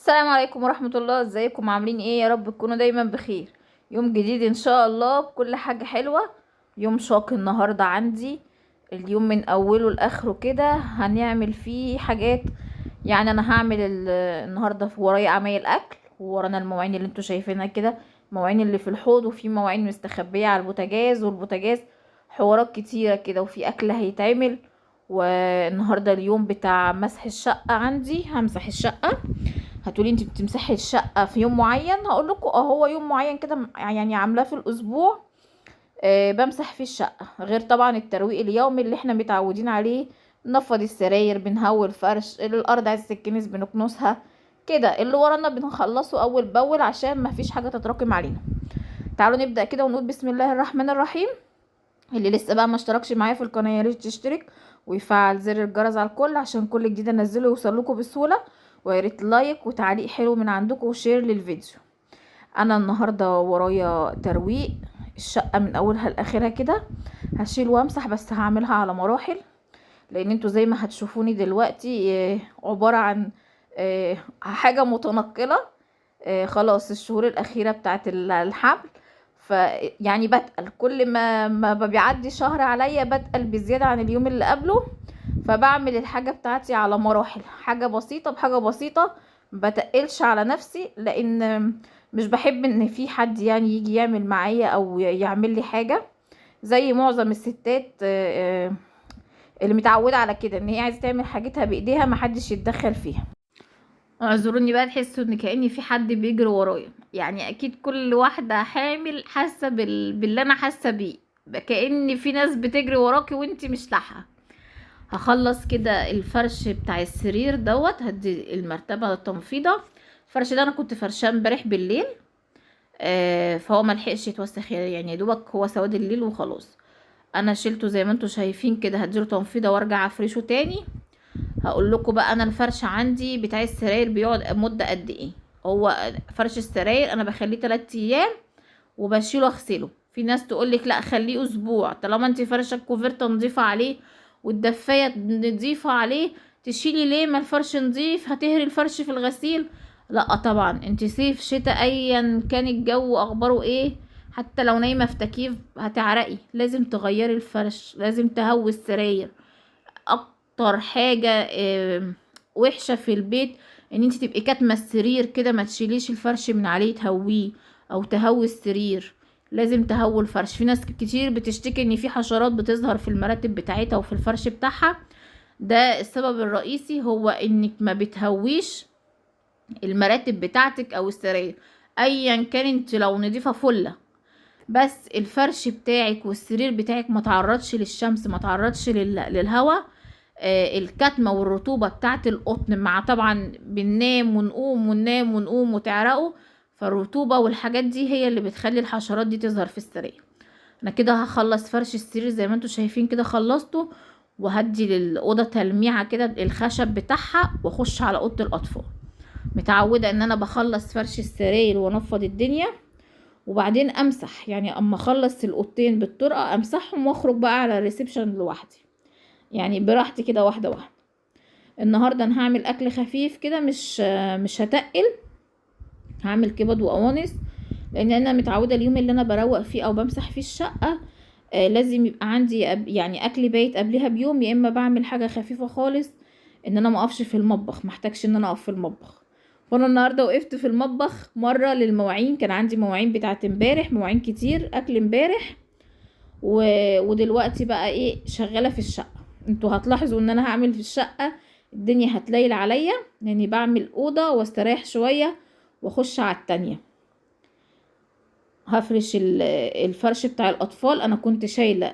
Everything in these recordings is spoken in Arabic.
السلام عليكم ورحمة الله. ازيكم عاملين ايه؟ يا رب تكونوا دايما بخير. يوم جديد ان شاء الله بكل حاجة حلوة. يوم شاق النهاردة عندي. اليوم من اوله لاخره كده هنعمل فيه حاجات. يعني انا هعمل النهاردة ورايا عمايل اكل، وورانا المواعين اللي انتوا شايفينها كده، المواعين اللي في الحوض، وفي مواعين مستخبية على البوتاجاز، والبوتاجاز حوارات كتيرة كده، وفي اكل هيتعمل. والنهاردة اليوم بتاع مسح الشقة، عندي همسح الشقة. هتقولي انت بتمسحي الشقة في يوم معين؟ هقول لكم هو يوم معين كده، يعني عاملاه في الاسبوع. بمسح فيه الشقة، غير طبعا الترويق اليومي اللي احنا متعودين عليه. بنفض السراير، بنهوي الفرش، الارض عايزة تتكنس بنكنسها كده. اللي ورانا بنخلصه اول باول عشان ما فيش حاجة تتراكم علينا. تعالوا نبدأ كده ونقول بسم الله الرحمن الرحيم. اللي لسه بقى ما اشتركش معايا في القناة يا ريت تشترك ويفعل زر الجرس على الكل عشان كل جديد انزله يوصل لكم بسهولة. ويا ريت لايك وتعليق حلو من عندكم وشير للفيديو. انا النهارده ورايا ترويق الشقة من اولها لاخرها كده. هشيل وامسح، بس هعملها على مراحل، لان انتوا زي ما هتشوفوني دلوقتي عبارة عن حاجة متنقلة. خلاص الشهور الاخيرة بتاعت الحمل. فيعني بتقل كل ما بيعدي شهر عليا، بتقل بزيادة عن اليوم اللي قبله. فبعمل الحاجة بتاعتي على مراحل، حاجة بسيطة بحاجة بسيطة. بتقلش على نفسي، لان مش بحب ان في حد يعني يجي يعمل معايا او يعمل لي حاجة زي معظم الستات. اللي متعودة على كده ان هي عايزة تعمل حاجتها بايديها، محدش يتدخل فيها. اعذروني بقى، تحسوا ان كأني في حد بيجري ورايا. يعني اكيد كل واحدة حامل حاسة باللي انا حاسة بيه. كأن في ناس بتجري وراكي وانتي مش لاحقة. هخلص كده الفرش بتاع السرير دوت، هدي المرتبة التنفيضة. الفرش ده انا كنت فرشاه امبارح بالليل. فهو ملحقش يتوسخ، يعني يا دوبك هو سواد الليل وخلاص. انا شلته زي ما انتوا شايفين كده، هديله تنفيضة وارجع افرشه تاني. هقول لكم بقى انا الفرش عندي بتاع السراير بيقعد مدة قد ايه. هو فرش السراير انا بخليه 3 ايام وبشيله اغسله. في ناس تقولك لا خليه اسبوع، طالما انت فرشة الكوفرتة نضيفة عليه والدفاية نضيفة عليه، تشيلي ليه؟ ما الفرش نضيف، هتهري الفرش في الغسيل؟ لا طبعا، انت صيف شتاء ايا كان الجو اخباره ايه، حتى لو نايمة في تكييف هتعرقي. لازم تغيري الفرش، لازم تهوي السراير. اكتر حاجة وحشة في البيت ان انت تبقي كاتمة السرير كده، ما تشيليش الفرش من عليه تهويه، او تهوي السرير. لازم تهوي الفرش. في ناس كتير بتشتكي ان في حشرات بتظهر في المراتب بتاعتها وفي الفرش بتاعها. ده السبب الرئيسي، هو انك ما بتهويش المراتب بتاعتك او السراير. ايا كان انت لو نضيفة فلة، بس الفرش بتاعك والسرير بتاعك ما تعرضش للشمس، ما تعرضش للهواء. الكتمة والرطوبة بتاعت القطن، مع طبعا بننام ونقوم وننام ونقوم وتعرقوا. فالرطوبة والحاجات دي هي اللي بتخلي الحشرات دي تظهر في السرير. انا كده هخلص فرش السرير زي ما انتوا شايفين كده، خلصته. وهدي للأوضة تلميعة كده الخشب بتاعها، واخش على أوضة الأطفال. متعودة ان انا بخلص فرش السراير وانفض الدنيا، وبعدين امسح. يعني اما اخلص الاوضتين بالطرقة امسحهم واخرج بقى على الريسبشن لوحدي، يعني براحتي كده واحدة واحدة. النهاردة انا هعمل اكل خفيف كده، مش هتقل. هعمل كبد وقوانص، لان انا متعودة اليوم اللي انا بروق فيه او بمسح فيه الشقة لازم يبقى عندي يعني اكل بايت قبلها بيوم، يا اما بعمل حاجة خفيفة خالص ان انا ما اقفش في المطبخ، محتاجش ان انا اقف في المطبخ. وانا النهارده وقفت في المطبخ مره للمواعين، كان عندي مواعين بتاعت امبارح، مواعين كتير اكل امبارح. ودلوقتي بقى ايه، شغاله في الشقه. انتوا هتلاحظوا ان انا هعمل في الشقه الدنيا هتليل عليا، لاني بعمل اوضه واستريح شويه واخش على التانية. هفرش الفرش بتاع الاطفال. انا كنت شايله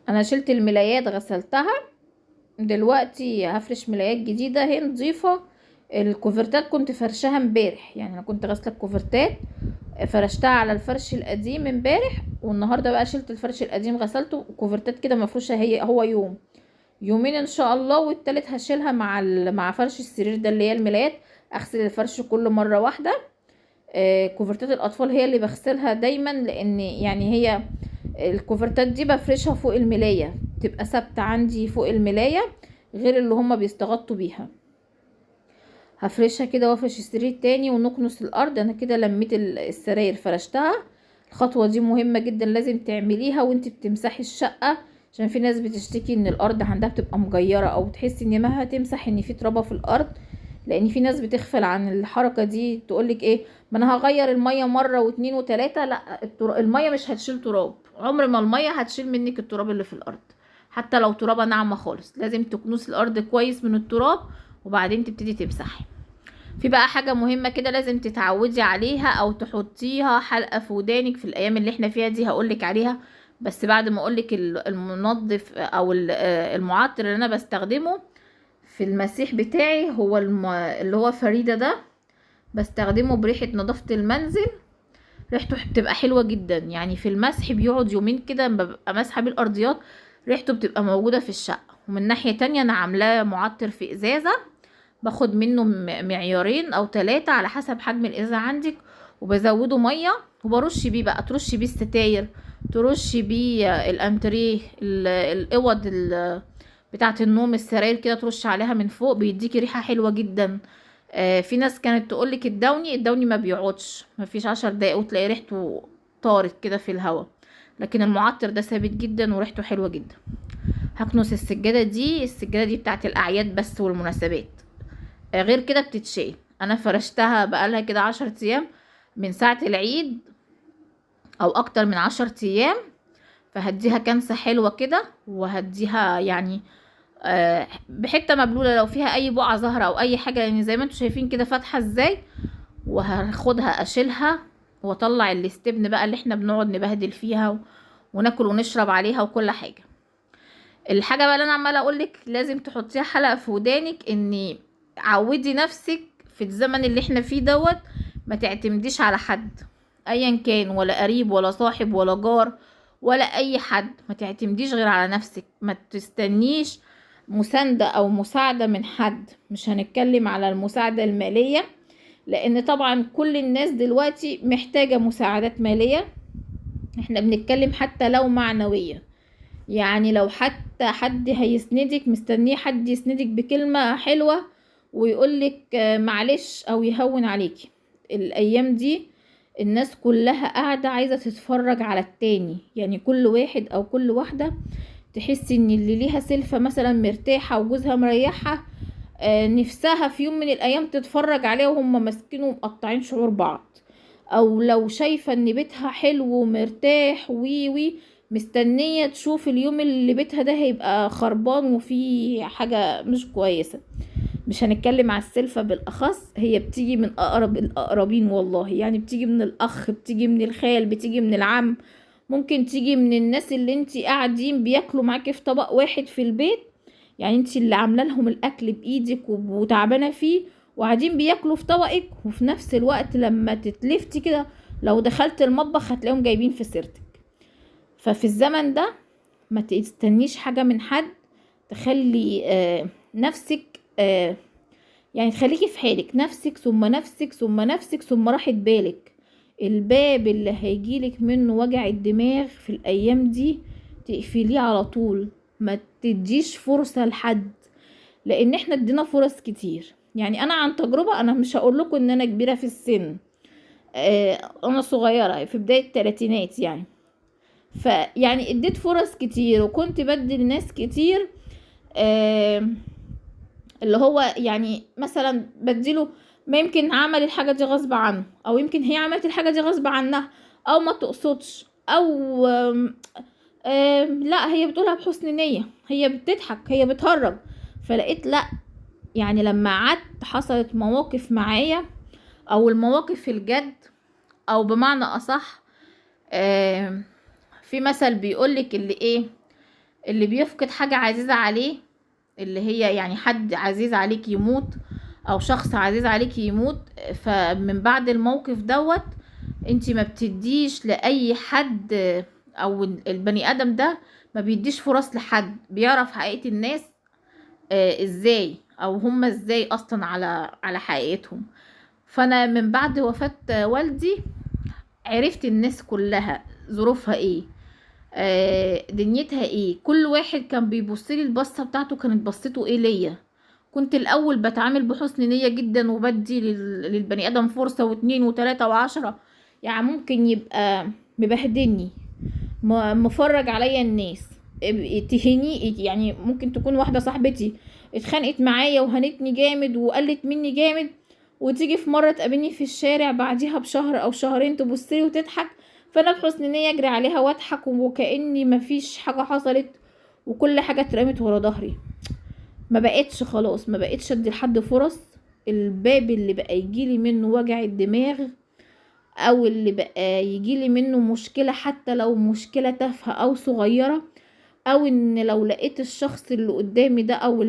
انا شلت الملايات غسلتها. دلوقتي هفرش ملايات جديده هي نظيفه. الكوفرتات كنت فرشها امبارح، يعني انا كنت غاسله الكوفرتات فرشتها على الفرش القديم امبارح، والنهارده بقى شلت الفرش القديم غسلته. كوفرتات كده مفروشه هو يوم يومين ان شاء الله، والتالت هشيلها مع فرش السرير ده اللي هي الملايات. اغسل الفرش كل مره واحده. كوفرتات الاطفال هي اللي بغسلها دايما، لان يعني هي الكوفرتات دي بفرشها فوق الملايه، تبقى ثابته عندي فوق الملايه، غير اللي هما بيستغطوا بيها. هفرشها كده وافرش السرير تاني ونكنس الارض. انا كده لميت السراير فرشتها. الخطوة دي مهمة جدا لازم تعمليها وانت بتمسحي الشقة، عشان في ناس بتشتكي ان الارض عندها بتبقى مجيرة او تحسي ان مهما تمسح ان في ترابة في الارض. لان في ناس بتغفل عن الحركة دي، تقولك ايه، ما انا هغير المية مرة واتنين وتلاتة. لا، المية مش هتشيل تراب، عمر ما المية هتشيل منك التراب اللي في الارض. حتى لو ترابة ناعمة خالص لازم تكنسي الارض كويس من التراب وبعدين تبتدي تمسحي. في بقى حاجة مهمة كده لازم تتعودي عليها او تحطيها حلقة في ودانك في الايام اللي احنا فيها دي، هقولك عليها بس بعد ما اقولك المنظف او المعطر اللي انا بستخدمه في المسيح بتاعي. هو اللي هو فريدة ده، بستخدمه بريحة نظافة المنزل. ريحته بتبقى حلوة جدا، يعني في المسح بيقعد يومين كده ببقى مسحة بالارضيات، ريحته بتبقى موجودة في الشقة. ومن ناحية تانية انا عاملاه معطر في ازازة، باخد منه معيارين او 3 على حسب حجم الازازة عندك، وبزوده مية وبرش بيه بقى. ترش بيه الستاير، ترش بيه الانتريه، الاوض بتاعة النوم، السراير كده ترش عليها من فوق، بيديكي ريحة حلوة جدا. في ناس كانت تقولك الدوني ما بيقعدش، ما فيش 10 دقايق وتلاقي ريحته طارت كده في الهواء، لكن المعطر ده ثابت جدا وريحته حلوة جدا. هكنس السجادة دي بتاعت الاعياد بس والمناسبات، غير كده بتتشال. انا فرشتها بقالها كده 10 ايام من ساعة العيد او اكتر من 10 ايام، فهديها كنسة حلوة كده وهديها يعني بحته مبلوله لو فيها اي بقعه ظاهره او اي حاجه، يعني زي ما انتم شايفين كده فاتحه ازاي. وهاخدها اشيلها واطلع الاستبن بقى اللي احنا بنقعد نبهدل فيها وناكل ونشرب عليها وكل حاجه. الحاجه بقى اللي انا عماله اقولك لازم تحطيها حلقه في ودانك، اني عودي نفسك في الزمن اللي احنا فيه دوت ما تعتمديش على حد ايا كان، ولا قريب ولا صاحب ولا جار ولا اي حد. ما تعتمديش غير على نفسك، ما تستنيش مساندة او مساعدة من حد. مش هنتكلم على المساعدة المالية، لان طبعا كل الناس دلوقتي محتاجة مساعدات مالية. احنا بنتكلم حتى لو معنوية، يعني لو حتى حد هيسندك مستنيه حد يسندك بكلمة حلوة ويقولك معلش او يهون عليكي. الايام دي الناس كلها قاعدة عايزة تتفرج على التاني، يعني كل واحد او كل واحدة تحس ان اللي ليها سلفة مثلا مرتاحة وجوزها مريحها، نفسها في يوم من الايام تتفرج عليها وهم ماسكين ومقطعين شعور بعض. او لو شايفة ان بيتها حلو ومرتاح وي مستنية تشوف اليوم اللي بيتها ده هيبقى خربان وفيه حاجة مش كويسة. مش هنتكلم على السلفة بالاخص، هي بتيجي من اقرب الاقربين والله، يعني بتيجي من الاخ، بتيجي من الخال، بتيجي من العم، ممكن تيجي من الناس اللي انتي قاعدين بياكلوا معاكي في طبق واحد في البيت، يعني انتي اللي عامله لهم الاكل بايدك وتعبانه فيه وقاعدين بياكلوا في طبقك، وفي نفس الوقت لما تتلفتي كده لو دخلت المطبخ هتلاقيهم جايبين في سيرتك. ففي الزمن ده ما تستنيش حاجه من حد، تخلي نفسك يعني تخليكي في حالك، نفسك ثم نفسك ثم نفسك ثم راحة بالك. الباب اللي هيجيلك منه وجع الدماغ في الايام دي تقفليه على طول، ما تديش فرصة لحد، لان احنا ادينا فرص كتير. يعني انا عن تجربة، انا مش هقول لكم ان انا كبيرة في السن، انا صغيرة في بداية الثلاثينات يعني. فيعني اديت فرص كتير وكنت بدي لناس كتير، اللي هو يعني مثلا بديله، ما يمكن عمل الحاجة دي غصب عنه، او يمكن هي عملت الحاجة دي غصب عنها او ما تقصدش، او لا هي بتقولها بحسن نية، هي بتضحك، هي بتهرج. فلقيت لا، يعني لما قعدت حصلت مواقف معايا، او المواقف الجد، او بمعنى اصح في مثل بيقولك اللي ايه، اللي بيفقد حاجة عزيزة عليه، اللي هي يعني حد عزيز عليك يموت او شخص عزيز عليك يموت، فمن بعد الموقف دوت انتي ما بتديش لأي حد، او البني ادم ده ما بيديش فرص لحد، بيعرف حقيقة الناس ازاي، او هم ازاي اصلا على حقيقتهم. فانا من بعد وفاة والدي عرفت الناس كلها ظروفها ايه، دنيتها ايه، كل واحد كان بيبصلي البصة بتاعته كانت بصته ايه ليا، كنت الاول بتعامل بحسن نية جدا وبدي للبني ادم فرصة واتنين وتلاتة وعشرة، يعني ممكن يبقى مبهدلني، مفرج عليا الناس، تهني، يعني ممكن تكون واحدة صاحبتي اتخانقت معايا وهنتني جامد وقلت مني جامد، وتيجي في مرة تقابلني في الشارع بعديها بشهر او شهرين تبصلي وتضحك، فانا بحسن نية اجري عليها واضحك وكأني مفيش حاجة حصلت وكل حاجة اترمت ورا ظهري. ما بقتش خلاص، ما بقتش ادي لحد فرص. الباب اللي بقى يجيلي منه وجع الدماغ او اللي بقى يجيلي منه مشكلة، حتى لو مشكلة تافهة او صغيرة، او ان لو لقيت الشخص اللي قدامي ده او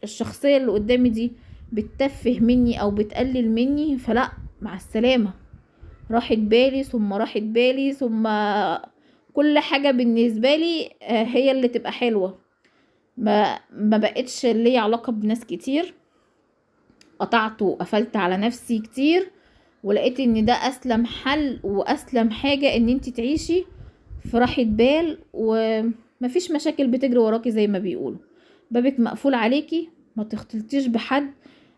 الشخصية اللي قدامي دي بتتفه مني او بتقلل مني، فلا، مع السلامة، راحت بالي ثم راحت بالي ثم كل حاجة بالنسبة لي هي اللي تبقى حلوة. ما بقتش لي علاقة بناس كتير، قطعت وقفلت على نفسي كتير، ولقيت ان ده اسلم حل واسلم حاجة ان انت تعيشي في راحة بال ومفيش مشاكل بتجري وراكي زي ما بيقولوا، بابك مقفول عليكي، ما تختلطيش بحد.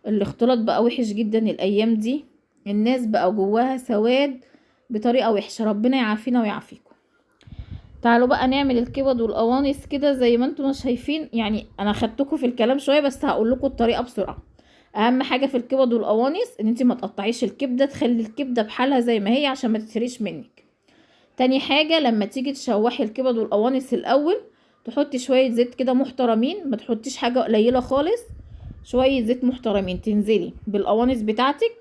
الاختلاط بقى وحش جدا الايام دي، الناس بقى جواها سواد بطريقة وحشة، ربنا يعافينا ويعافيكم. تعالوا بقى نعمل الكبد والقوانص كده زي ما انتم شايفين، يعني انا خدتكم في الكلام شوية بس هقول لكم الطريقة بسرعة. اهم حاجة في الكبد والقوانص ان انت ما تقطعيش الكبدة، تخلي الكبدة بحالها زي ما هي عشان ما تتهريش منك. تاني حاجة لما تيجي تشوحي الكبد والقوانص الاول، تحطي شوية زيت كده محترمين، ما تحطيش حاجة قليلة خالص، شوية زيت محترمين، تنزلي بالقوانص بتاعتك،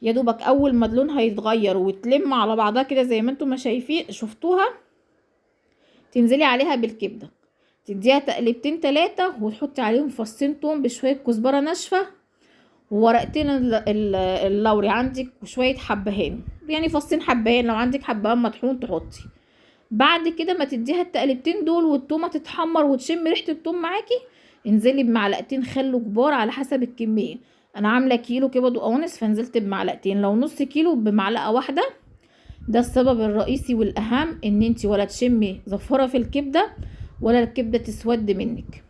يا دوبك اول ما لونها يتغير وتلم على بعضها كده زي ما انتم ما شايفين شفتوها، تنزلي عليها بالكبدة، تديها تقلبتين تلاتة وتحطي عليهم فصين توم بشوية كزبرة ناشفة وورقتين اللوري عندك وشوية حبهان، يعني فصين حبهان، لو عندك حبهان مطحون تحطي. بعد كده ما تديها التقلبتين دول والتومة تتحمر وتشم ريحة التوم معاكي، انزلي بمعلقتين خل كبار على حسب الكمية. انا عاملة كيلو كبد وقوانص فنزلت بمعلقتين، لو نص كيلو بمعلقة واحدة. ده السبب الرئيسي والاهم ان انتي ولا تشمي زفرة في الكبدة ولا الكبدة تسود منك.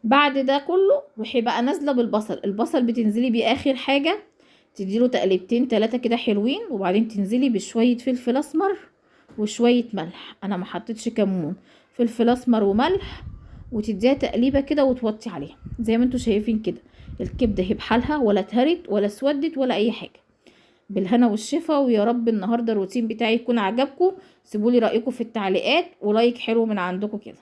بعد ده كله روحي بقى نازله بالبصل، البصل بتنزلي بيه اخر حاجه، تديله تقلبتين تلاتة كده حلوين، وبعدين تنزلي بشويه فلفل اسمر وشويه ملح، انا ما حطيتش كمون، فلفل اسمر وملح، وتديها تقليبه كده وتوطي عليها زي ما انتوا شايفين كده. الكبده هي بحالها ولا اتهرت ولا اسودت ولا اي حاجه. بالهنا والشفا، ويا رب النهارده الروتين بتاعي يكون عجبكم. سيبولي رايكم في التعليقات ولايك حلو من عندكم كده.